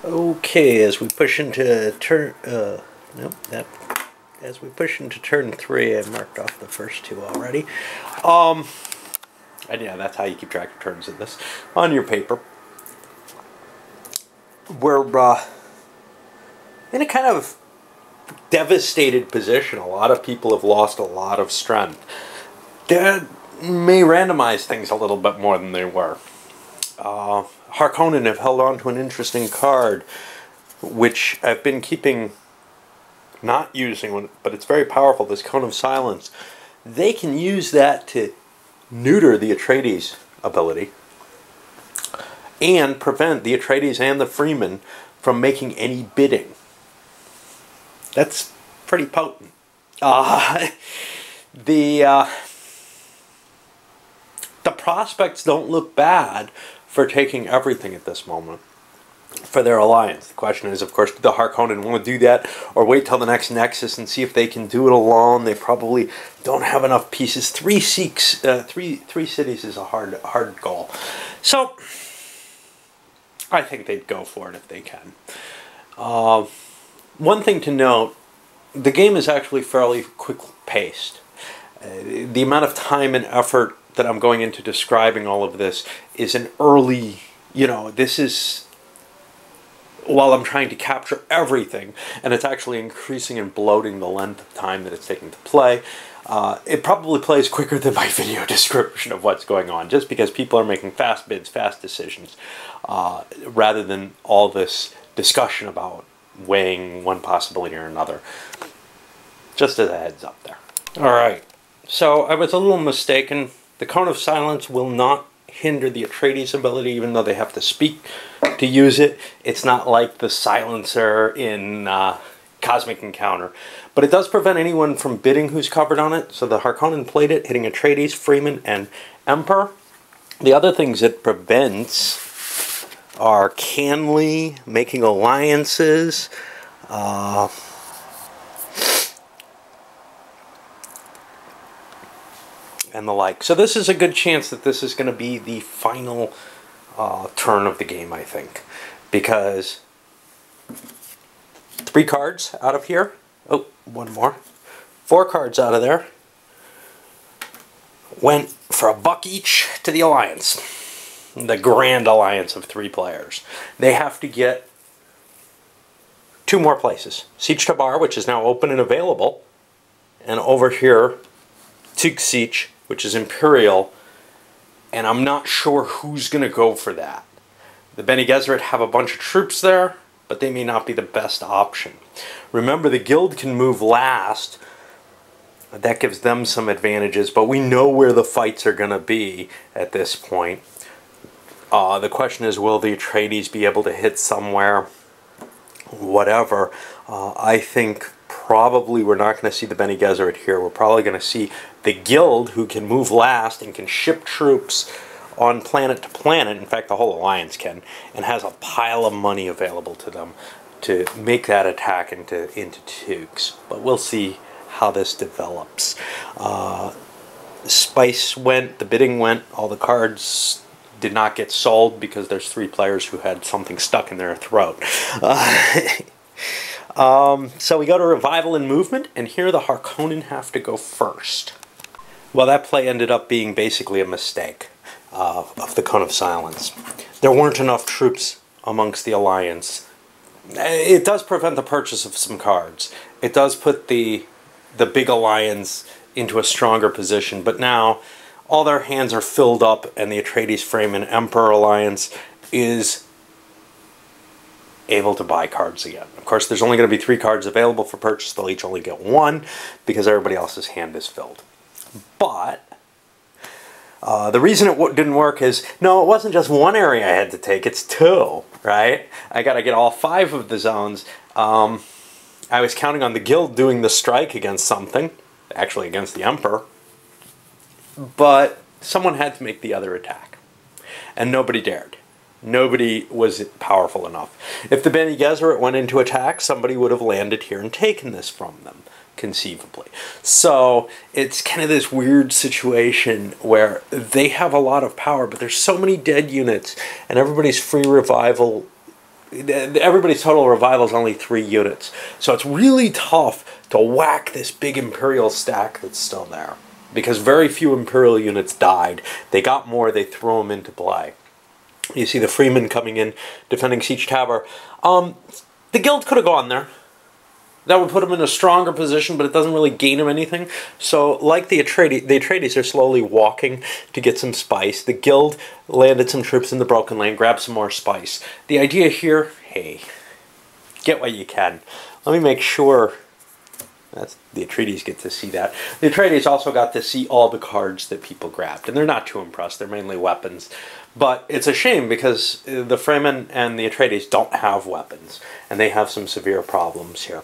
Okay, as we push into turn, as we push into turn 3, I marked off the first 2 already. And yeah, that's how you keep track of turns in this on your paper. We're in a kind of devastated position. A lot of people have lost a lot of strength. That may randomize things a little bit more than they were. Harkonnen have held on to an interesting card, which I've been not using, but it's very powerful, this Cone of Silence. They can use that to neuter the Atreides ability and prevent the Atreides and the Freeman from making any bidding. That's pretty potent. The prospects don't look bad for taking everything at this moment for their alliance. The question is, of course, do the Harkonnen want to do that or wait till the next Nexus and see if they can do it alone? They probably don't have enough pieces. Three cities is a hard goal. So I think they'd go for it if they can. One thing to note, the game is actually fairly quick-paced. The amount of time and effort that I'm going into describing all of this is an early, this is while I'm trying to capture everything, and it's actually increasing and bloating the length of time that it's taking to play. It probably plays quicker than my video description of what's going on, just because people are making fast bids, fast decisions, rather than all this discussion about weighing one possibility or another. Just as a heads up there. Alright, so I was a little mistaken. The Cone of Silence will not hinder the Atreides ability, even though they have to speak to use it. It's not like the silencer in Cosmic Encounter. But it does prevent anyone from bidding who's covered on it. So the Harkonnen played it, hitting Atreides, Freeman, and Emperor. The other things it prevents are Canley, making alliances, and the like. So this is a good chance that this is going to be the final turn of the game, I think. Because 3 cards out of here. Oh, one more. 4 cards out of there went for $1 each to the Alliance. The Grand Alliance of 3 players. They have to get 2 more places. Siege Tabar, which is now open and available. And over here, Tig Siege, which is Imperial, and I'm not sure who's going to go for that. The Bene Gesserit have a bunch of troops there, but they may not be the best option. Remember, the Guild can move last. That gives them some advantages, but we know where the fights are going to be at this point. The question is, will the Atreides be able to hit somewhere? Whatever. I think probably we're not going to see the Bene Gesserit here. We're probably going to see the Guild, who can move last and can ship troops on planet to planet. In fact, the whole Alliance can, and has a pile of money available to them to make that attack into Tukes. But we'll see how this develops. Spice went, the bidding went, all the cards did not get sold because there's 3 players who had something stuck in their throat. So we go to Revival and Movement, and here the Harkonnen have to go first. Well, that play ended up being basically a mistake of the Cone of Silence. There weren't enough troops amongst the Alliance. It does prevent the purchase of some cards. It does put the big Alliance into a stronger position, but now all their hands are filled up, and the Atreides, Freeman, Emperor Alliance is able to buy cards again. Of course, there's only going to be 3 cards available for purchase. They'll each only get 1 because everybody else's hand is filled. But the reason it didn't work is, no, it wasn't just 1 area I had to take, it's 2, right? I got to get all 5 of the zones. I was counting on the Guild doing the strike against something, actually against the Emperor, but someone had to make the other attack, and nobody dared. Nobody was powerful enough. If the Bene Gesserit went into attack, somebody would have landed here and taken this from them, conceivably. So it's kind of this weird situation where they have a lot of power, but there's so many dead units, and everybody's free revival everybody's total revival is only 3 units. So it's really tough to whack this big Imperial stack that's still there. Because very few Imperial units died. They got more, they threw them into play. You see the Freeman coming in, defending Siege Tower. The Guild could have gone there. That would put him in a stronger position, but it doesn't really gain him anything. So, like the Atreides are slowly walking to get some spice. The Guild landed some troops in the Broken Land, grabbed some more spice. The idea here, hey, get what you can. Let me make sure that's the Atreides get to see that. The Atreides also got to see all the cards that people grabbed, and they're not too impressed. They're mainly weapons. But it's a shame because the Fremen and the Atreides don't have weapons, and they have some severe problems here.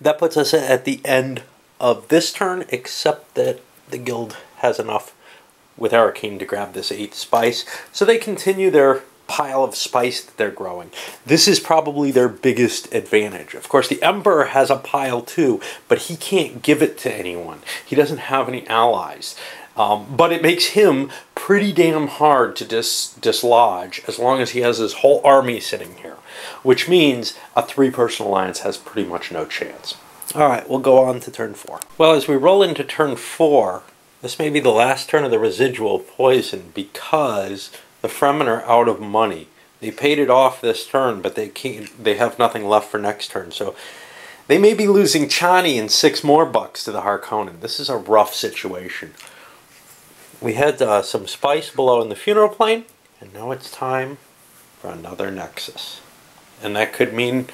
That puts us at the end of this turn, except that the Guild has enough with Arcane to grab this 8 spice, so they continue their pile of spice that they're growing. This is probably their biggest advantage. Of course, the Emperor has a pile too, but he can't give it to anyone. He doesn't have any allies. But it makes him pretty damn hard to dislodge as long as he has his whole army sitting here. Which means a 3-person alliance has pretty much no chance. Alright, we'll go on to turn 4. Well, as we roll into turn 4, this may be the last turn of the residual poison because the Fremen are out of money. They paid it off this turn, but they have nothing left for next turn. So they may be losing Chani and 6 more bucks to the Harkonnen. This is a rough situation. We had some spice below in the funeral plane, and now it's time for another Nexus. And that could mean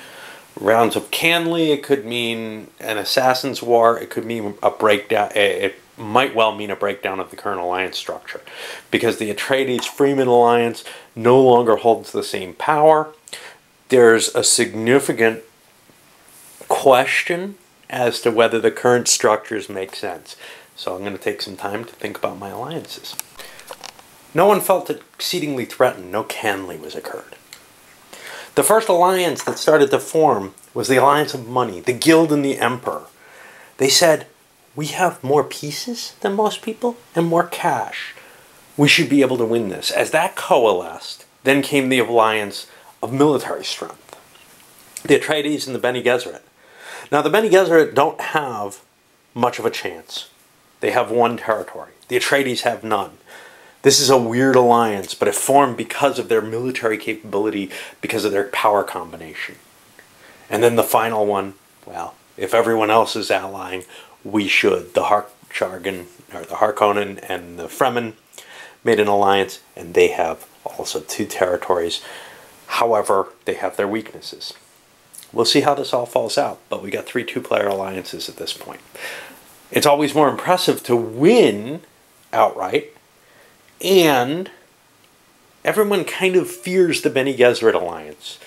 rounds of Canley, it could mean an Assassin's War, it could mean a breakdown, it might well mean a breakdown of the current alliance structure. Because the Atreides-Freeman alliance no longer holds the same power. There's a significant question as to whether the current structures make sense. So I'm going to take some time to think about my alliances. No one felt exceedingly threatened. No Canley was occurred. The first alliance that started to form was the Alliance of Money, the Guild and the Emperor. They said, we have more pieces than most people and more cash. We should be able to win this. As that coalesced, then came the alliance of military strength. The Atreides and the Bene Gesserit. Now the Bene Gesserit don't have much of a chance. They have 1 territory. The Atreides have none. This is a weird alliance, but it formed because of their military capability, because of their power combination. And then the final one, well, if everyone else is allying, we should. The Harkonnen and the Fremen made an alliance, and they have also 2 territories. However, they have their weaknesses. We'll see how this all falls out, but we got 3 2-player alliances at this point. It's always more impressive to win outright, and everyone kind of fears the Bene Gesserit alliance.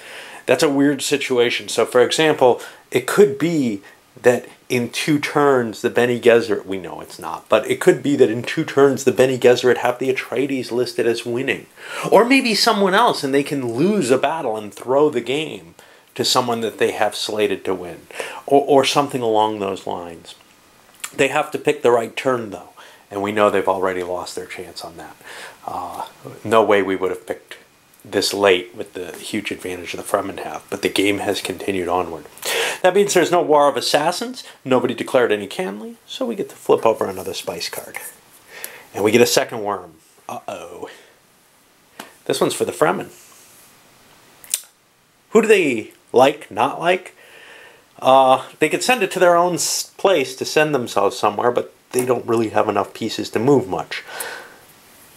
That's a weird situation. So, for example, it could be that in 2 turns the Bene Gesserit, we know it's not, but it could be that in 2 turns the Bene Gesserit have the Atreides listed as winning. Or maybe someone else, and they can lose a battle and throw the game to someone that they have slated to win. Or something along those lines. They have to pick the right turn, though. And we know they've already lost their chance on that. No way we would have picked this late with the huge advantage the Fremen have. But the game has continued onward. That means there's no War of Assassins. Nobody declared any Canley. So we get to flip over another spice card. And we get a second worm. Uh-oh. This one's for the Fremen. Who do they like, not like? They could send it to their own place to send themselves somewhere, but they don't really have enough pieces to move much.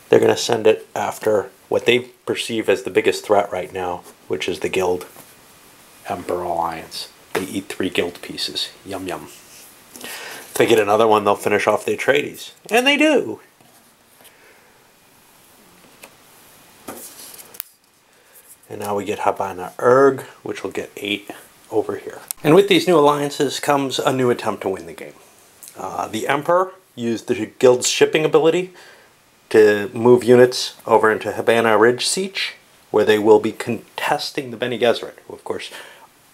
They're going to send it after what they perceive as the biggest threat right now, which is the Guild Emperor Alliance. They eat 3 Guild pieces. Yum yum. If they get another one, they'll finish off the Atreides. And they do! And now we get Habana Erg, which will get 8 over here. And with these new alliances comes a new attempt to win the game. The Emperor used the Guild's shipping ability to move units over into Habana Ridge Siege, where they will be contesting the Bene Gesserit, who of course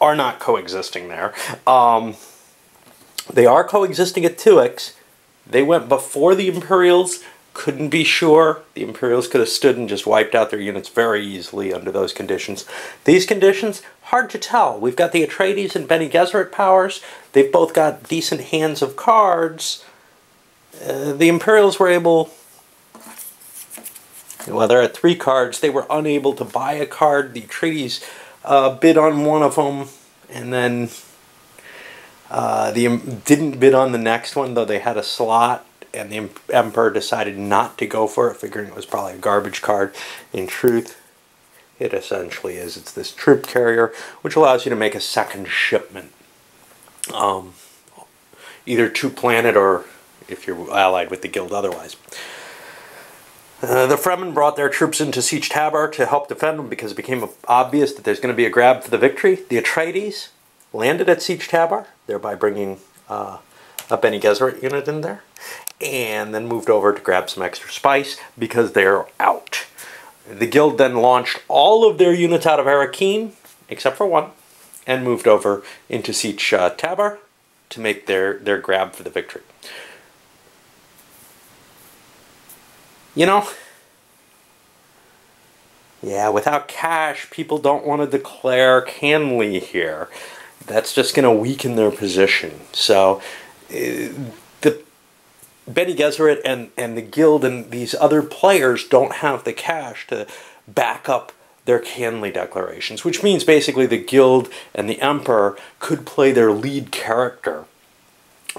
are not coexisting there. They are coexisting at Tuix. They went before the Imperials couldn't be sure. The Imperials could have stood and just wiped out their units very easily under those conditions. These conditions, hard to tell. We've got the Atreides and Bene Gesserit powers. They've both got decent hands of cards. The Imperials were able... Well, they're at 3 cards. They were unable to buy a card. The Atreides bid on one of them, and then didn't bid on the next one, though they had a slot, and the Emperor decided not to go for it, figuring it was probably a garbage card. In truth, it essentially is. It's this troop carrier, which allows you to make a second shipment, either to planet or if you're allied with the guild otherwise. The Fremen brought their troops into Siege Tabar to help defend them because it became obvious that there's going to be a grab for the victory. The Atreides landed at Siege Tabar, thereby bringing a Bene Gesserit unit in there, and then moved over to grab some extra spice because they're out. The guild then launched all of their units out of Arrakeen, except for one, and moved over into Siege Tabar to make their grab for the victory. You know, yeah, without cash, people don't want to declare Canley here. That's just going to weaken their position. So, the Bene Gesserit and the guild and these other players don't have the cash to back up their Canley declarations, which means basically the guild and the Emperor could play their lead character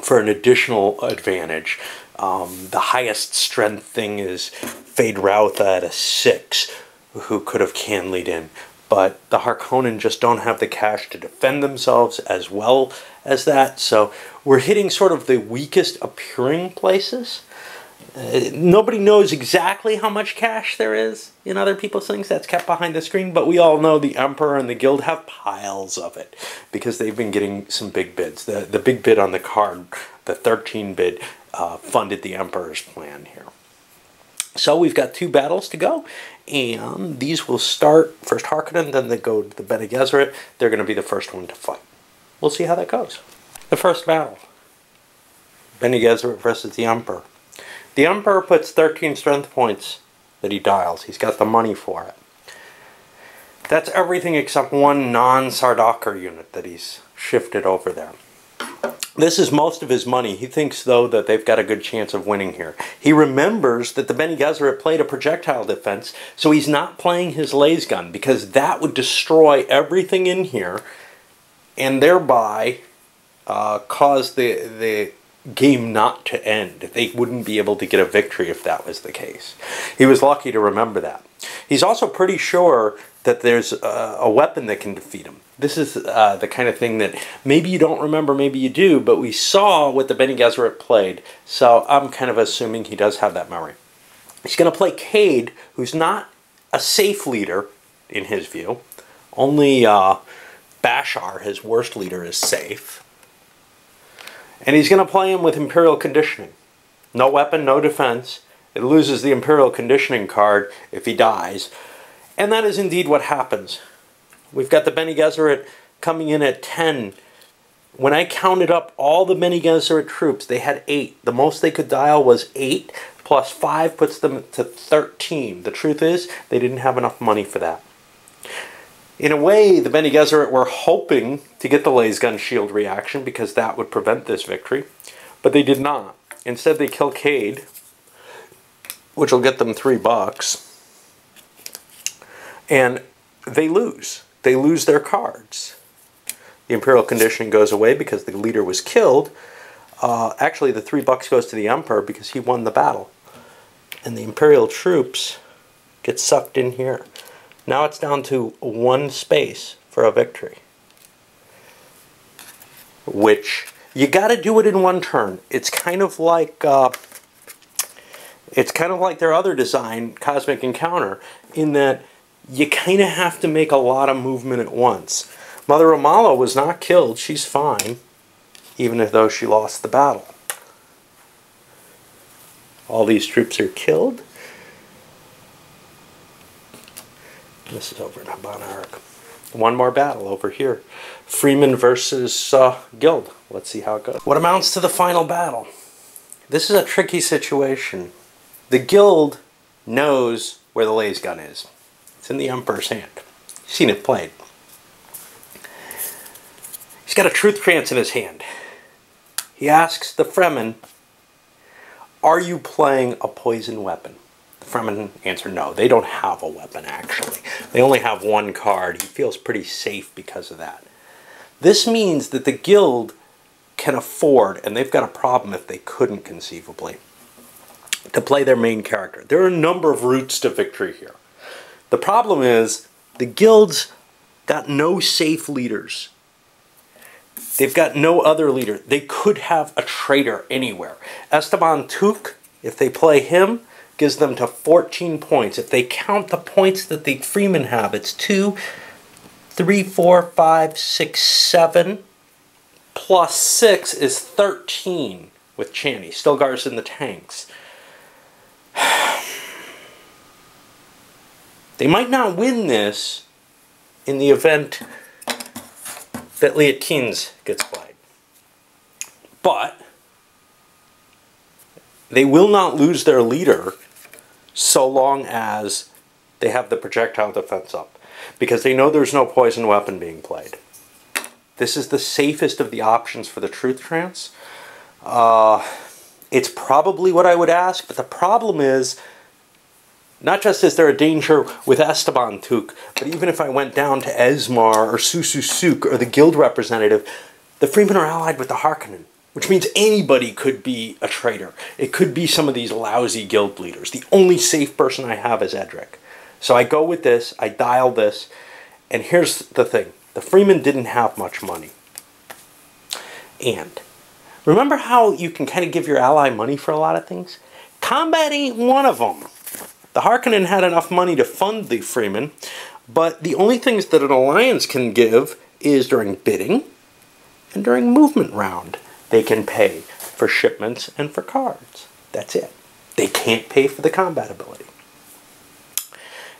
for an additional advantage. The highest strength thing is Fade Rautha at a 6, who could have Canleyed in. But the Harkonnen just don't have the cash to defend themselves as well as that. So we're hitting sort of the weakest appearing places. Nobody knows exactly how much cash there is in other people's things. That's kept behind the screen. But we all know the Emperor and the Guild have piles of it because they've been getting some big bids. The big bid on the card, the 13 bid, funded the Emperor's plan here. So we've got 2 battles to go. And these will start, first Harkonnen, then they go to the Bene Gesserit. They're going to be the first one to fight. We'll see how that goes. The first battle. Bene Gesserit versus the Emperor. The Emperor puts 13 strength points that he dials. He's got the money for it. That's everything except one non-Sardaukar unit that he's shifted over there. This is most of his money. He thinks, though, that they've got a good chance of winning here. He remembers that the Bene Gesserit played a projectile defense, so he's not playing his laser gun because that would destroy everything in here and thereby cause the game not to end. They wouldn't be able to get a victory if that was the case. He was lucky to remember that. He's also pretty sure that there's a weapon that can defeat him. This is the kind of thing that maybe you don't remember, maybe you do, but we saw what the Bene Gesserit played, so I'm kind of assuming he does have that memory. He's going to play Cade, who's not a safe leader in his view. Only Bashar, his worst leader, is safe. And he's going to play him with Imperial Conditioning. No weapon, no defense. It loses the Imperial Conditioning card if he dies. And that is indeed what happens. We've got the Bene Gesserit coming in at 10. When I counted up all the Bene Gesserit troops, they had 8. The most they could dial was 8, plus 5 puts them to 13. The truth is, they didn't have enough money for that. In a way, the Bene Gesserit were hoping to get the laser gun shield reaction because that would prevent this victory, but they did not. Instead, they kill Cade, which will get them $3, and they lose. They lose their cards. The Imperial Conditioning goes away because the leader was killed. Actually, the $3 goes to the Emperor because he won the battle. And the Imperial troops get sucked in here. Now it's down to 1 space for a victory. Which, you got to do it in 1 turn. It's kind of like their other design, Cosmic Encounter, in that you kind of have to make a lot of movement at once. Mother Amala was not killed. She's fine, even though she lost the battle. All these troops are killed. This is over in Habanark. 1 more battle over here. Freeman versus Guild. Let's see how it goes. What amounts to the final battle? This is a tricky situation. The guild knows where the laser gun is. It's in the Emperor's hand. You've seen it played. He's got a truth trance in his hand. He asks the Fremen, are you playing a poison weapon? The Fremen answer no. They don't have a weapon, actually. They only have one card. He feels pretty safe because of that. This means that the guild can afford, and they've got a problem if they couldn't conceivably, to play their main character. There are a number of routes to victory here. The problem is the guild's got no safe leaders. They've got no other leader. They could have a traitor anywhere. Esteban Took, if they play him, gives them to 14 points. If they count the points that the Freemen have, it's 2, 3, 4, 5, 6, 7, plus 6 is 13 with Chani. Stilgar's in the tanks. They might not win this in the event that Liet Kynes gets played. But they will not lose their leader so long as they have the projectile defense up, because they know there's no poison weapon being played. This is the safest of the options for the truth trance. It's probably what I would ask, but the problem is, not just is there a danger with Esteban Took, but even if I went down to Esmar or Susu Suk or the guild representative, the Freemen are allied with the Harkonnen, which means anybody could be a traitor. It could be some of these lousy guild leaders. The only safe person I have is Edric. So I go with this, I dial this, and here's the thing. The Freemen didn't have much money. And remember how you can kind of give your ally money for a lot of things? Combat ain't one of them. The Harkonnen had enough money to fund the Freemen, but the only things that an alliance can give is during bidding and during movement round. They can pay for shipments and for cards. That's it. They can't pay for the combat ability.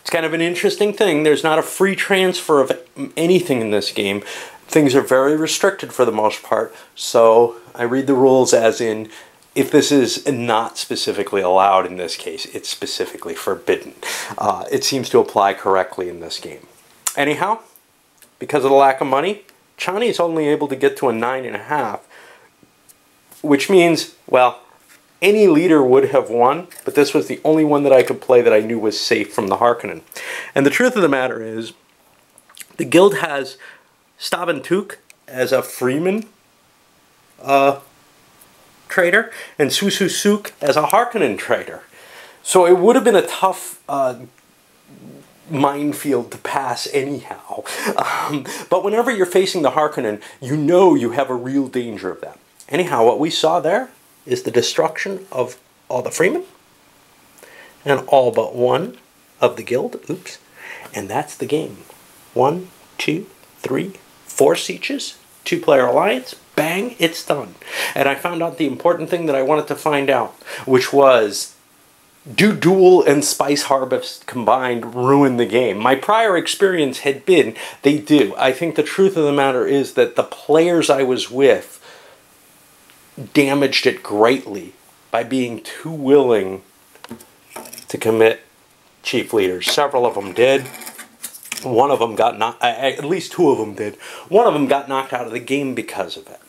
It's kind of an interesting thing. There's not a free transfer of anything in this game. Things are very restricted for the most part, so I read the rules as in, if this is not specifically allowed in this case, it's specifically forbidden. It seems to apply correctly in this game. Anyhow, because of the lack of money, Chani is only able to get to a 9.5, which means, well, any leader would have won, but this was the only one that I could play that I knew was safe from the Harkonnen. And the truth of the matter is, the guild has Staben Took as a Freeman traitor, and Susu Suk as a Harkonnen traitor. So it would have been a tough minefield to pass anyhow. But whenever you're facing the Harkonnen, you know you have a real danger of that. Anyhow, what we saw there is the destruction of all the Freemen and all but one of the guild. Oops. And that's the game. 1, 2, 3, 4 sieges, 2-player alliance. Bang, it's done. And I found out the important thing that I wanted to find out, which was, do Duel and Spice Harvest combined ruin the game? My prior experience had been, they do. I think the truth of the matter is that the players I was with damaged it greatly by being too willing to commit chief leaders. Several of them did. One of them got knocked, at least 2 of them did. One of them got knocked out of the game because of it.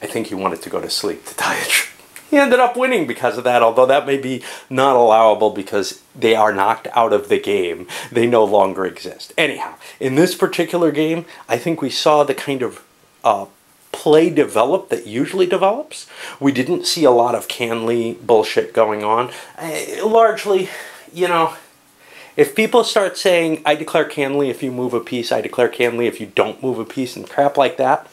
I think he wanted to go to sleep, to tell you the truth. He ended up winning because of that, although that may be not allowable because they are knocked out of the game. They no longer exist. Anyhow, in this particular game, I think we saw the kind of play develop that usually develops. We didn't see a lot of Canley bullshit going on. Largely, you know, if people start saying, I declare Canley if you move a piece, I declare Canley if you don't move a piece, and crap like that,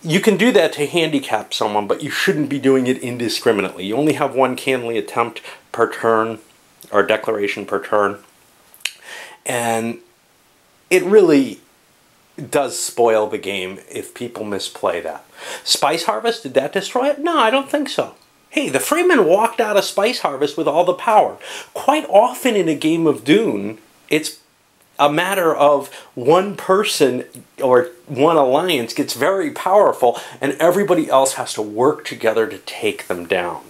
you can do that to handicap someone, but you shouldn't be doing it indiscriminately. You only have 1 Canley attempt per turn, or declaration per turn, and it really does spoil the game if people misplay that. Spice Harvest, did that destroy it? No, I don't think so. Hey, the Freemen walked out of Spice Harvest with all the power. Quite often in a game of Dune, it's a matter of one person or one alliance gets very powerful and everybody else has to work together to take them down.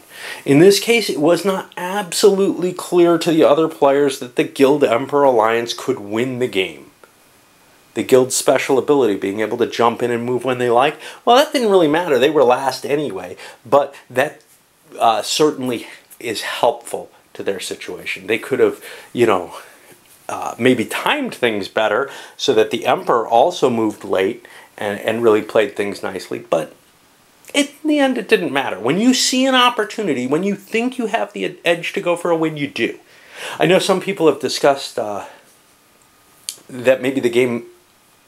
In this case, it was not absolutely clear to the other players that the Guild Emperor Alliance could win the game. The Guild's special ability, being able to jump in and move when they like, well, that didn't really matter. They were last anyway, but that certainly is helpful to their situation. They could have, you know, maybe timed things better so that the Emperor also moved late and really played things nicely, but in the end, it didn't matter. When you see an opportunity, when you think you have the edge to go for a win, you do. I know some people have discussed that maybe the game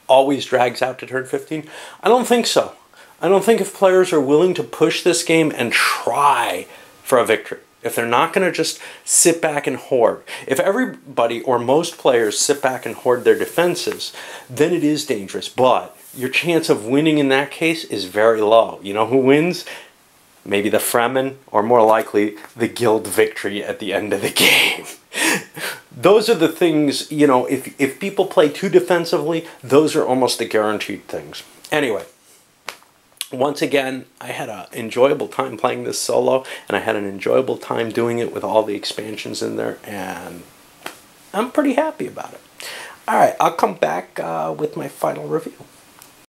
always drags out to turn 15. I don't think so. I don't think if players are willing to push this game and try for a victory, if they're not going to just sit back and hoard, if everybody or most players sit back and hoard their defenses, then it is dangerous. But your chance of winning in that case is very low. You know who wins? Maybe the Fremen, or more likely, the Guild victory at the end of the game. Those are the things, you know, if people play too defensively, those are almost the guaranteed things. Anyway, once again, I had an enjoyable time playing this solo, and I had an enjoyable time doing it with all the expansions in there, and I'm pretty happy about it. All right, I'll come back with my final review.